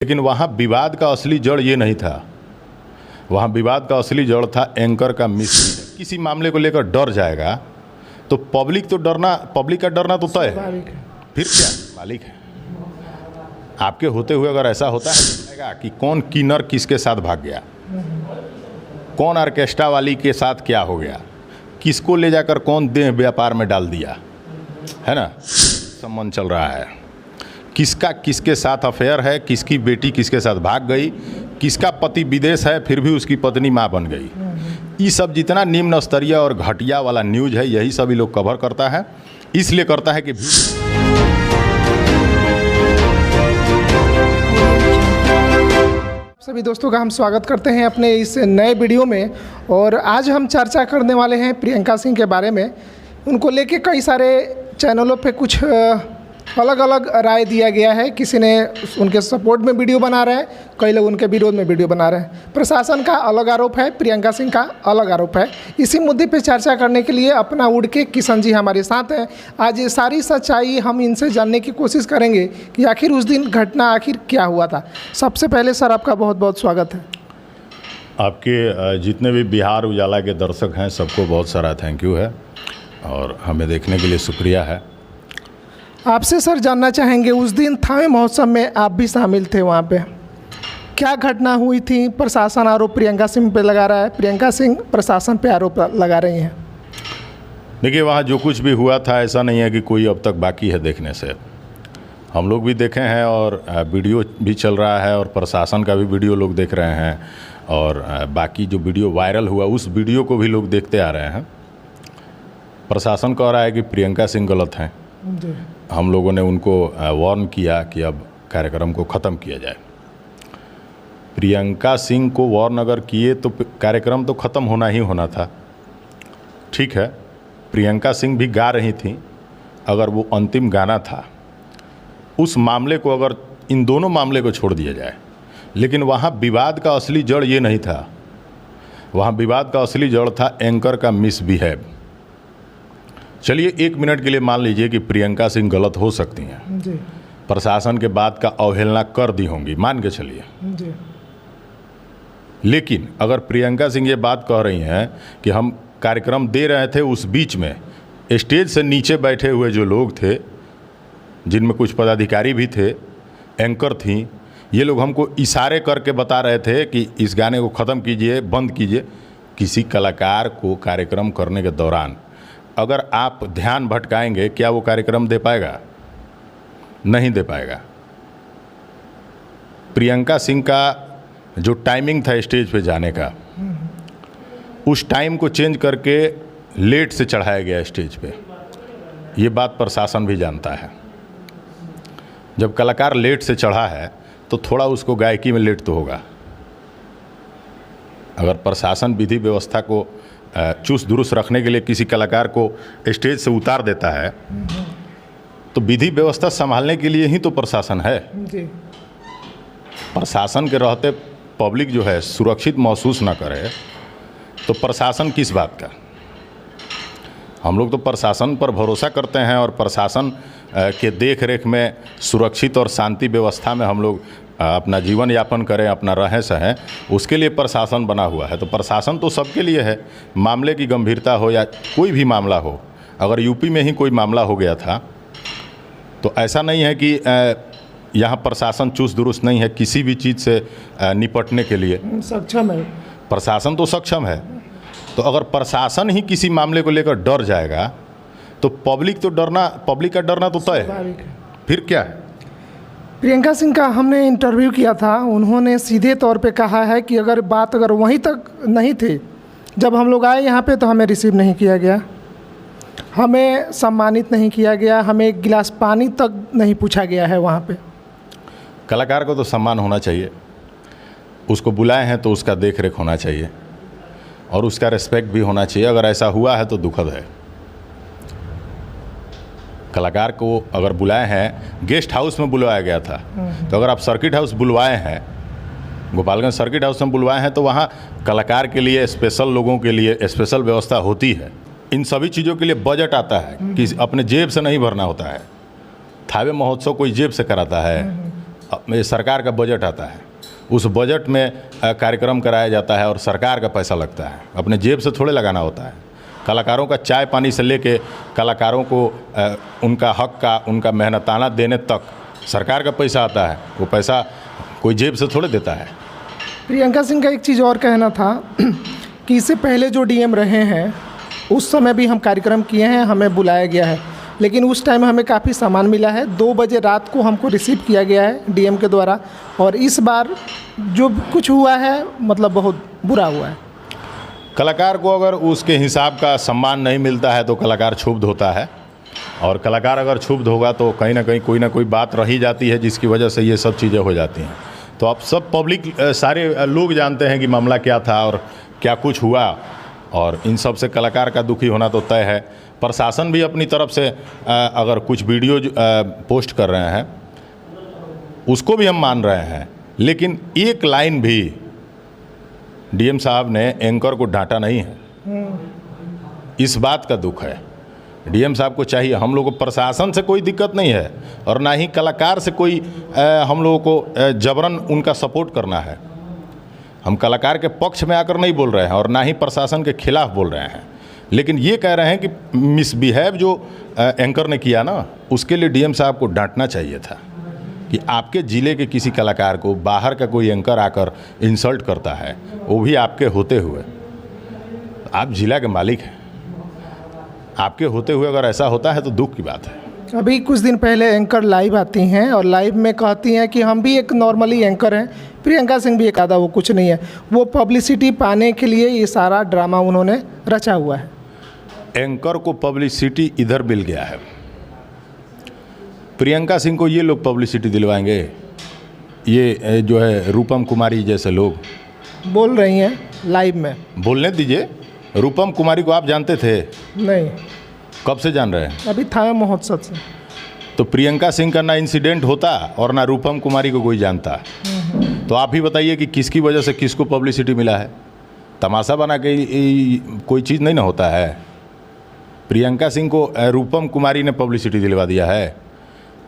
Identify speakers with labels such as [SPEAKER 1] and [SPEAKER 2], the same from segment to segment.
[SPEAKER 1] लेकिन वहाँ विवाद का असली जड़ ये नहीं था। वहाँ विवाद का असली जड़ था एंकर का मिस। किसी मामले को लेकर डर जाएगा तो पब्लिक का डरना तो तय है। फिर क्या मालिक है आपके होते हुए अगर ऐसा होता है कि कौन किन्नर किसके साथ भाग गया, कौन ऑर्केस्ट्रा वाली के साथ क्या हो गया, किसको ले जाकर कौन देह व्यापार में डाल दिया, है ना, संबंध चल रहा है, किसका किसके साथ अफेयर है, किसकी बेटी किसके साथ भाग गई, किसका पति विदेश है फिर भी उसकी पत्नी माँ बन गई। ये सब जितना निम्न स्तरीय और घटिया वाला न्यूज़ है यही सभी लोग कवर करता है। इसलिए करता है कि
[SPEAKER 2] सभी दोस्तों का हम स्वागत करते हैं अपने इस नए वीडियो में। और आज हम चर्चा करने वाले हैं प्रियंका सिंह के बारे में। उनको लेके कई सारे चैनलों पे कुछ अलग अलग राय दिया गया है। किसी ने उनके सपोर्ट में वीडियो बना रहे हैं, कई लोग उनके विरोध में वीडियो बना रहे हैं। प्रशासन का अलग आरोप है, प्रियंका सिंह का अलग आरोप है। इसी मुद्दे पे चर्चा करने के लिए अपना उड़ के किशन जी हमारे साथ हैं। आज ये सारी सच्चाई हम इनसे जानने की कोशिश करेंगे कि आखिर उस दिन घटना आखिर क्या हुआ था। सबसे पहले सर आपका बहुत बहुत स्वागत है।
[SPEAKER 1] आपके जितने भी बिहार उजाला के दर्शक हैं सबको बहुत सारा थैंक यू है और हमें देखने के लिए शुक्रिया है।
[SPEAKER 2] आपसे सर जानना चाहेंगे, उस दिन थावे महोत्सव में आप भी शामिल थे, वहाँ पे क्या घटना हुई थी? प्रशासन आरोप प्रियंका सिंह पे लगा रहा है, प्रियंका सिंह प्रशासन पे आरोप लगा रही हैं।
[SPEAKER 1] देखिए वहाँ जो कुछ भी हुआ था ऐसा नहीं है कि कोई अब तक बाकी है देखने से। हम लोग भी देखे हैं और वीडियो भी चल रहा है और प्रशासन का भी वीडियो लोग देख रहे हैं और बाकी जो वीडियो वायरल हुआ उस वीडियो को भी लोग देखते आ रहे हैं। प्रशासन कह रहा है कि प्रियंका सिंह गलत हैं। हम लोगों ने उनको वार्न किया कि अब कार्यक्रम को ख़त्म किया जाए। प्रियंका सिंह को वार्न अगर किए तो कार्यक्रम तो ख़त्म होना ही होना था। ठीक है, प्रियंका सिंह भी गा रही थी, अगर वो अंतिम गाना था उस मामले को, अगर इन दोनों मामले को छोड़ दिया जाए, लेकिन वहाँ विवाद का असली जड़ ये नहीं था। वहाँ विवाद का असली जड़ था एंकर का मिसबिहेव। चलिए 1 मिनट के लिए मान लीजिए कि प्रियंका सिंह गलत हो सकती हैं जी। प्रशासन के बात का अवहेलना कर दी होंगी, मान के चलिए जी। लेकिन अगर प्रियंका सिंह ये बात कह रही हैं कि हम कार्यक्रम दे रहे थे, उस बीच में स्टेज से नीचे बैठे हुए जो लोग थे जिनमें कुछ पदाधिकारी भी थे, एंकर थीं, ये लोग हमको इशारे करके बता रहे थे कि इस गाने को ख़त्म कीजिए, बंद कीजिए। किसी कलाकार को कार्यक्रम करने के दौरान अगर आप ध्यान भटकाएंगे, क्या वो कार्यक्रम दे पाएगा? नहीं दे पाएगा। प्रियंका सिंह का जो टाइमिंग था स्टेज पे जाने का, उस टाइम को चेंज करके लेट से चढ़ाया गया स्टेज पे। ये बात प्रशासन भी जानता है। जब कलाकार लेट से चढ़ा है तो थोड़ा उसको गायकी में लेट तो होगा। अगर प्रशासन विधि व्यवस्था को चुस्त दुरुस्त रखने के लिए किसी कलाकार को स्टेज से उतार देता है तो विधि व्यवस्था संभालने के लिए ही तो प्रशासन है जी। प्रशासन के रहते पब्लिक जो है सुरक्षित महसूस ना करे तो प्रशासन किस बात का? हम लोग तो प्रशासन पर भरोसा करते हैं और प्रशासन के देख रेख में सुरक्षित और शांति व्यवस्था में हम लोग अपना जीवन यापन करें, अपना रहें सहें, उसके लिए प्रशासन बना हुआ है। तो प्रशासन तो सबके लिए है। मामले की गंभीरता हो या कोई भी मामला हो, अगर यूपी में ही कोई मामला हो गया था तो ऐसा नहीं है कि यहाँ प्रशासन चुस्त दुरुस्त नहीं है किसी भी चीज़ से निपटने के लिए।
[SPEAKER 2] सक्षम है
[SPEAKER 1] प्रशासन, तो सक्षम है। तो अगर प्रशासन ही किसी मामले को लेकर डर जाएगा तो पब्लिक का डरना तो तय है। फिर क्या है?
[SPEAKER 2] प्रियंका सिंह का हमने इंटरव्यू किया था, उन्होंने सीधे तौर पे कहा है कि अगर वहीं तक नहीं थी, जब हम लोग आए यहाँ पे तो हमें रिसीव नहीं किया गया, हमें सम्मानित नहीं किया गया, हमें एक गिलास पानी तक नहीं पूछा गया है वहाँ पे।
[SPEAKER 1] कलाकार को तो सम्मान होना चाहिए, उसको बुलाए हैं तो उसका देख रेख होना चाहिए और उसका रिस्पेक्ट भी होना चाहिए। अगर ऐसा हुआ है तो दुखद है। कलाकार को अगर बुलाए हैं, गेस्ट हाउस में बुलवाया गया था, तो अगर आप सर्किट हाउस बुलवाए हैं, गोपालगंज सर्किट हाउस में बुलवाए हैं, तो वहाँ कलाकार के लिए स्पेशल, लोगों के लिए स्पेशल व्यवस्था होती है। इन सभी चीज़ों के लिए बजट आता है कि अपने जेब से नहीं भरना होता है। थावे महोत्सव कोई जेब से कराता है? ये सरकार का बजट आता है, उस बजट में कार्यक्रम कराया जाता है और सरकार का पैसा लगता है, अपने जेब से थोड़े लगाना होता है। कलाकारों का चाय पानी से लेके कलाकारों को उनका हक का, उनका मेहनताना देने तक सरकार का पैसा आता है, वो पैसा कोई जेब से थोड़े देता है।
[SPEAKER 2] प्रियंका सिंह का एक चीज़ और कहना था कि इससे पहले जो डीएम रहे हैं उस समय भी हम कार्यक्रम किए हैं, हमें बुलाया गया है, लेकिन उस टाइम हमें काफ़ी सामान मिला है। 2 बजे रात को हमको रिसीव किया गया है डीएम के द्वारा, और इस बार जो कुछ हुआ है मतलब बहुत बुरा हुआ है।
[SPEAKER 1] कलाकार को अगर उसके हिसाब का सम्मान नहीं मिलता है तो कलाकार क्षुब्ध होता है, और कलाकार अगर क्षुब्ध होगा तो कहीं ना कहीं कोई ना कोई बात रही जाती है जिसकी वजह से ये सब चीज़ें हो जाती हैं। तो अब सब पब्लिक, सारे लोग जानते हैं कि मामला क्या था और क्या कुछ हुआ, और इन सब से कलाकार का दुखी होना तो तय है। प्रशासन भी अपनी तरफ से अगर कुछ वीडियो पोस्ट कर रहे हैं उसको भी हम मान रहे हैं, लेकिन एक लाइन भी डीएम साहब ने एंकर को डांटा नहीं है। इस बात का दुख है। डीएम साहब को चाहिए, हम लोगों को प्रशासन से कोई दिक्कत नहीं है और ना ही कलाकार से कोई हम लोगों को जबरन उनका सपोर्ट करना है। हम कलाकार के पक्ष में आकर नहीं बोल रहे हैं और ना ही प्रशासन के खिलाफ बोल रहे हैं, लेकिन ये कह रहे हैं कि मिसबिहेव जो एंकर ने किया ना, उसके लिए डीएम साहब को डांटना चाहिए था कि आपके ज़िले के किसी कलाकार को बाहर का कोई एंकर आकर इंसल्ट करता है, वो भी आपके होते हुए। आप जिला के मालिक हैं, आपके होते हुए अगर ऐसा होता है तो दुख की बात है।
[SPEAKER 2] अभी कुछ दिन पहले एंकर लाइव आती हैं और लाइव में कहती हैं कि हम भी एक नॉर्मली एंकर हैं, प्रियंका सिंह भी एक आधा, वो कुछ नहीं है। वो पब्लिसिटी पाने के लिए ये सारा ड्रामा उन्होंने रचा हुआ है।
[SPEAKER 1] एंकर को पब्लिसिटी इधर मिल गया है, प्रियंका सिंह को ये लोग पब्लिसिटी दिलवाएंगे? ये जो है रूपम कुमारी जैसे लोग
[SPEAKER 2] बोल रही हैं लाइव में।
[SPEAKER 1] बोलने दीजिए। रूपम कुमारी को आप जानते थे?
[SPEAKER 2] नहीं।
[SPEAKER 1] कब से जान रहे हैं?
[SPEAKER 2] अभी था महोत्सव से।
[SPEAKER 1] तो प्रियंका सिंह का ना इंसिडेंट होता और ना रूपम कुमारी को कोई जानता। तो आप ही बताइए कि किसकी वजह से किसको पब्लिसिटी मिला है? तमाशा बना के कोई चीज़ नहीं ना होता है। प्रियंका सिंह को रूपम कुमारी ने पब्लिसिटी दिलवा दिया है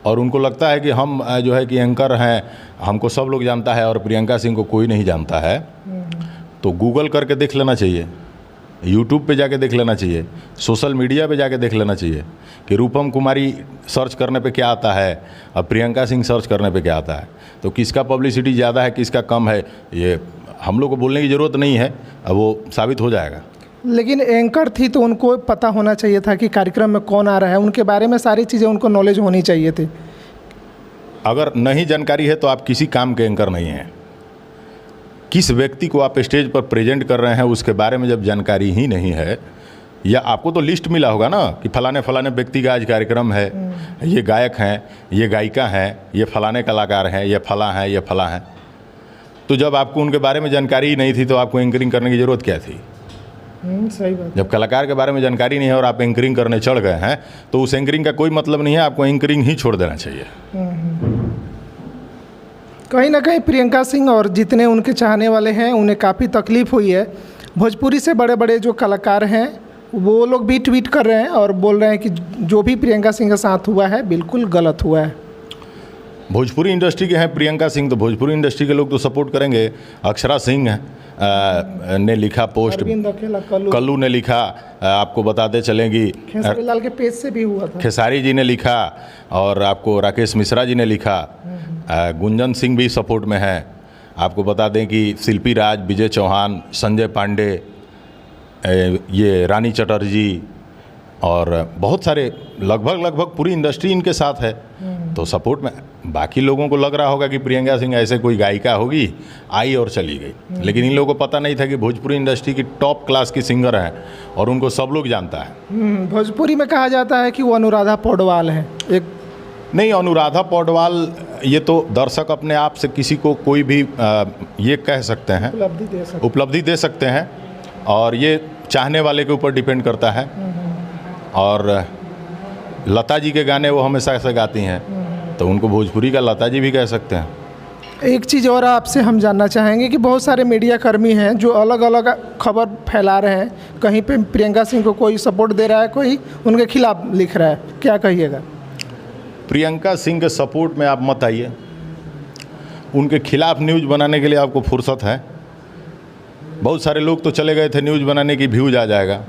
[SPEAKER 1] और उनको लगता है कि हम जो है कि एंकर हैं, हमको सब लोग जानता है और प्रियंका सिंह को कोई नहीं जानता है। तो गूगल करके देख लेना चाहिए, यूट्यूब पे जाके देख लेना चाहिए, सोशल मीडिया पे जाके देख लेना चाहिए कि रूपम कुमारी सर्च करने पे क्या आता है और प्रियंका सिंह सर्च करने पे क्या आता है। तो किसका पब्लिसिटी ज़्यादा है, किसका कम है, ये हम लोग को बोलने की ज़रूरत नहीं है, अब वो साबित हो जाएगा।
[SPEAKER 2] लेकिन एंकर थी तो उनको पता होना चाहिए था कि कार्यक्रम में कौन आ रहा है, उनके बारे में सारी चीज़ें उनको नॉलेज होनी चाहिए थी।
[SPEAKER 1] अगर नहीं जानकारी है तो आप किसी काम के एंकर नहीं हैं। किस व्यक्ति को आप स्टेज पर प्रेजेंट कर रहे हैं उसके बारे में जब जानकारी ही नहीं है, या आपको तो लिस्ट मिला होगा ना कि फलाने फलाने व्यक्ति का आज कार्यक्रम है, ये गायक हैं, ये गायिका हैं, ये फलाने कलाकार हैं, ये फला हैं, ये फला हैं। तो जब आपको उनके बारे में जानकारी ही नहीं थी तो आपको एंकरिंग करने की ज़रूरत क्या थी?
[SPEAKER 2] सही बात।
[SPEAKER 1] जब कलाकार के बारे में जानकारी नहीं है और आप एंकरिंग करने चढ़ गए हैं तो उस एंकरिंग का कोई मतलब नहीं है, आपको एंकरिंग ही छोड़ देना चाहिए।
[SPEAKER 2] कहीं ना कहीं प्रियंका सिंह और जितने उनके चाहने वाले हैं उन्हें काफ़ी तकलीफ़ हुई है। भोजपुरी से बड़े बड़े जो कलाकार हैं वो लोग भी ट्वीट कर रहे हैं और बोल रहे हैं कि जो भी प्रियंका सिंह के साथ हुआ है बिल्कुल गलत हुआ है।
[SPEAKER 1] भोजपुरी इंडस्ट्री के हैं प्रियंका सिंह, तो भोजपुरी इंडस्ट्री के लोग तो सपोर्ट करेंगे। अक्षरा सिंह ने लिखा पोस्ट, कल्लू ने लिखा, आपको बताते चलेंगी
[SPEAKER 2] खेसारी लाल के पेज से भी हुआ था,
[SPEAKER 1] खेसारी जी ने लिखा, और आपको राकेश मिश्रा जी ने लिखा, गुंजन सिंह भी सपोर्ट में हैं। आपको बता दें कि शिल्पी राज, विजय चौहान, संजय पांडे, ये रानी चटर्जी और बहुत सारे, लगभग पूरी इंडस्ट्री इनके साथ है। तो सपोर्ट में बाकी लोगों को लग रहा होगा कि प्रियंका सिंह ऐसे कोई गायिका होगी, आई और चली गई, लेकिन इन लोगों को पता नहीं था कि भोजपुरी इंडस्ट्री की टॉप क्लास की सिंगर हैं और उनको सब लोग जानता है।
[SPEAKER 2] भोजपुरी में कहा जाता है कि वो अनुराधा पौडवाल है। एक
[SPEAKER 1] नहीं, अनुराधा पौडवाल ये तो दर्शक अपने आप से किसी को कोई भी ये कह सकते हैं, उपलब्धि दे सकते हैं, और ये चाहने वाले के ऊपर डिपेंड करता है। और लता जी के गाने वो हमेशा से गाती हैं, तो उनको भोजपुरी का लता जी भी कह सकते हैं।
[SPEAKER 2] एक चीज़ और आपसे हम जानना चाहेंगे कि बहुत सारे मीडिया कर्मी हैं जो अलग अलग खबर फैला रहे हैं, कहीं पे प्रियंका सिंह को कोई सपोर्ट दे रहा है, कोई उनके खिलाफ लिख रहा है, क्या कहिएगा?
[SPEAKER 1] प्रियंका सिंह के सपोर्ट में आप मत आइए, उनके खिलाफ न्यूज़ बनाने के लिए आपको फुर्सत है? बहुत सारे लोग तो चले गए थे न्यूज़ बनाने की, व्यूज आ जाएगा।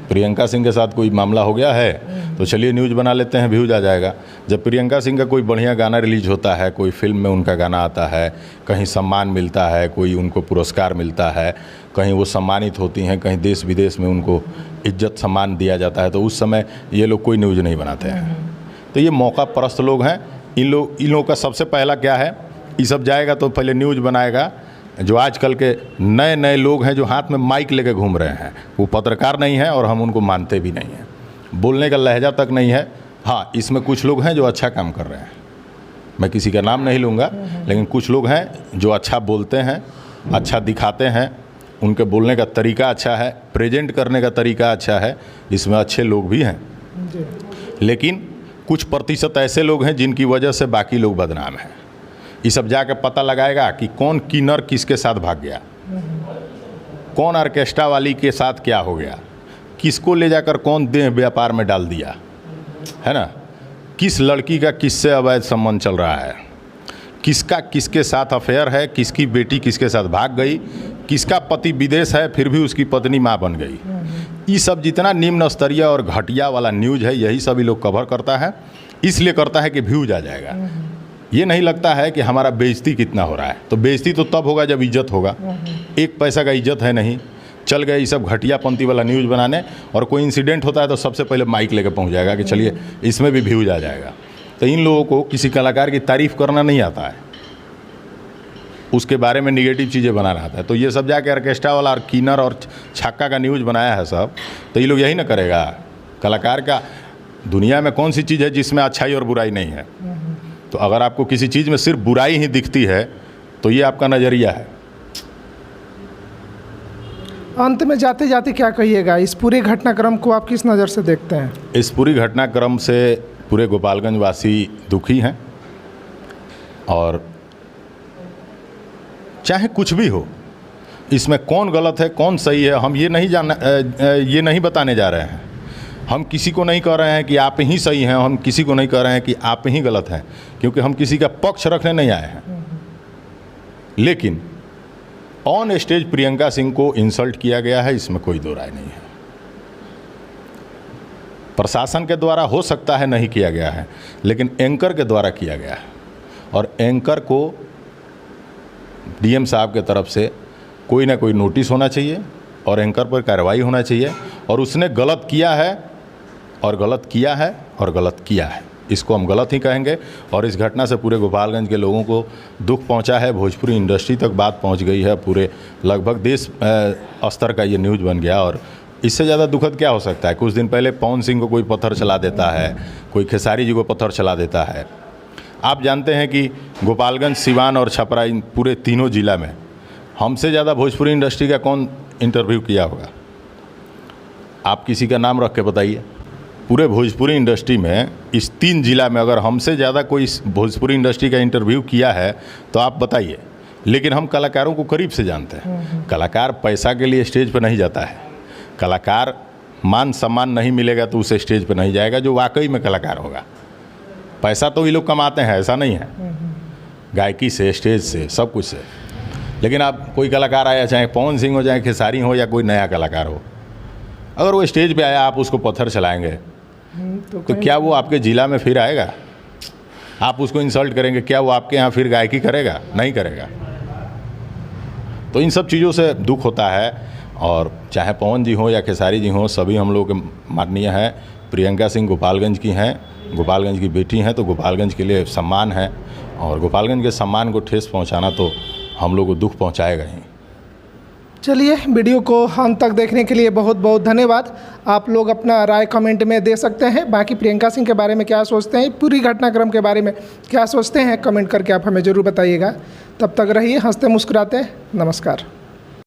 [SPEAKER 1] प्रियंका सिंह के साथ कोई मामला हो गया है तो चलिए न्यूज़ बना लेते हैं, व्यूज आ जाएगा। जब प्रियंका सिंह का कोई बढ़िया गाना रिलीज होता है, कोई फिल्म में उनका गाना आता है, कहीं सम्मान मिलता है, कोई उनको पुरस्कार मिलता है, कहीं वो सम्मानित होती हैं, कहीं देश विदेश में उनको इज्जत सम्मान दिया जाता है, तो उस समय ये लोग कोई न्यूज़ नहीं बनाते हैं। तो ये मौका परस्त लोग हैं। इन लोगों का सबसे पहला क्या है, ये सब जाएगा तो पहले न्यूज़ बनाएगा। जो आजकल के नए नए लोग हैं जो हाथ में माइक लेके घूम रहे हैं, वो पत्रकार नहीं है और हम उनको मानते भी नहीं हैं। बोलने का लहजा तक नहीं है। हाँ, इसमें कुछ लोग हैं जो अच्छा काम कर रहे हैं, मैं किसी का नाम नहीं लूँगा, लेकिन कुछ लोग हैं जो अच्छा बोलते हैं, अच्छा दिखाते हैं, उनके बोलने का तरीका अच्छा है, प्रेजेंट करने का तरीका अच्छा है, इसमें अच्छे लोग भी हैं। लेकिन कुछ प्रतिशत ऐसे लोग हैं जिनकी वजह से बाकी लोग बदनाम हैं। ये सब जाके पता लगाएगा कि कौन किन्नर किसके साथ भाग गया, कौन ऑर्केस्ट्रा वाली के साथ क्या हो गया, किसको ले जाकर कौन देह व्यापार में डाल दिया, है ना, किस लड़की का किससे अवैध संबंध चल रहा है, किसका किसके साथ अफेयर है, किसकी बेटी किसके साथ भाग गई, किसका पति विदेश है फिर भी उसकी पत्नी माँ बन गई। ये सब जितना निम्न स्तरीय और घटिया वाला न्यूज़ है, यही सभी लोग कवर करता है। इसलिए करता है कि व्यूज आ जाएगा। ये नहीं लगता है कि हमारा बेइज्जती कितना हो रहा है। तो बेइज्जती तो तब होगा जब इज्जत होगा। एक पैसा का इज्जत है नहीं, चल गए ये सब घटियापंथी वाला न्यूज़ बनाने, और कोई इंसिडेंट होता है तो सबसे पहले माइक लेके पहुंच जाएगा कि चलिए इसमें भी व्यूज आ जाएगा। तो इन लोगों को किसी कलाकार की तारीफ़ करना नहीं आता है, उसके बारे में निगेटिव चीज़ें बनाना आता है। तो ये सब जाके ऑर्केस्ट्रा वाला और किन्नर और छक्का का न्यूज़ बनाया है सब, तो ये लोग यही ना करेगा। कलाकार का दुनिया में कौन सी चीज़ है जिसमें अच्छाई और बुराई नहीं है? तो अगर आपको किसी चीज़ में सिर्फ बुराई ही दिखती है तो ये आपका नज़रिया है।
[SPEAKER 2] अंत में जाते जाते क्या कहिएगा, इस पूरे घटनाक्रम को आप किस नज़र से देखते हैं?
[SPEAKER 1] इस पूरी घटनाक्रम से पूरे गोपालगंज वासी दुखी हैं, और चाहे कुछ भी हो, इसमें कौन गलत है कौन सही है हम ये नहीं बताने जा रहे हैं। हम किसी को नहीं कह रहे हैं कि आप ही सही हैं, हम किसी को नहीं कह रहे हैं कि आप ही गलत हैं, क्योंकि हम किसी का पक्ष रखने नहीं आए हैं। लेकिन ऑन स्टेज प्रियंका सिंह को इंसल्ट किया गया है, इसमें कोई दो राय नहीं है। प्रशासन के द्वारा हो सकता है नहीं किया गया है, लेकिन एंकर के द्वारा किया गया है, और एंकर को डीएम साहब के तरफ से कोई ना कोई नोटिस होना चाहिए और एंकर पर कार्रवाई होना चाहिए। और उसने गलत किया है और गलत किया है और गलत किया है, इसको हम गलत ही कहेंगे। और इस घटना से पूरे गोपालगंज के लोगों को दुख पहुंचा है, भोजपुरी इंडस्ट्री तक बात पहुंच गई है, पूरे लगभग देश स्तर का ये न्यूज़ बन गया। और इससे ज़्यादा दुखद क्या हो सकता है? कुछ दिन पहले पवन सिंह को कोई पत्थर चला देता है, कोई खेसारी जी को पत्थर चला देता है। आप जानते हैं कि गोपालगंज, सिवान और छपरा, इन पूरे तीनों ज़िला में हमसे ज़्यादा भोजपुरी इंडस्ट्री का कौन इंटरव्यू किया होगा? आप किसी का नाम रख के बताइए। पूरे भोजपुरी इंडस्ट्री में इस 3 जिला में अगर हमसे ज़्यादा कोई भोजपुरी इंडस्ट्री का इंटरव्यू किया है तो आप बताइए। लेकिन हम कलाकारों को करीब से जानते हैं। कलाकार पैसा के लिए स्टेज पर नहीं जाता है। कलाकार मान सम्मान नहीं मिलेगा तो उसे स्टेज पर नहीं जाएगा जो वाकई में कलाकार होगा। पैसा तो ये लोग कमाते हैं, ऐसा नहीं है, गायकी से, स्टेज से, सब कुछ से। लेकिन आप कोई कलाकार आया, चाहे पवन सिंह हो, चाहे खेसारी हो, या कोई नया कलाकार हो, अगर वो स्टेज पे आया आप उसको पत्थर चलाएंगे तो क्या वो आपके ज़िला में फिर आएगा? आप उसको इंसल्ट करेंगे, क्या वो आपके यहाँ फिर गायकी करेगा? नहीं करेगा। तो इन सब चीज़ों से दुख होता है। और चाहे पवन जी हो या खेसारी जी हो, सभी हम लोग के माननीय हैं। प्रियंका सिंह गोपालगंज की हैं, गोपालगंज की बेटी हैं, तो गोपालगंज के लिए सम्मान है, और गोपालगंज के सम्मान को ठेस पहुंचाना तो हम लोग को दुख पहुंचाएगा ही।
[SPEAKER 2] चलिए, वीडियो को अंत तक देखने के लिए बहुत बहुत धन्यवाद। आप लोग अपना राय कमेंट में दे सकते हैं। बाकी प्रियंका सिंह के बारे में क्या सोचते हैं, पूरी घटनाक्रम के बारे में क्या सोचते हैं, कमेंट करके आप हमें ज़रूर बताइएगा। तब तक रहिए हंसते मुस्कुराते। नमस्कार।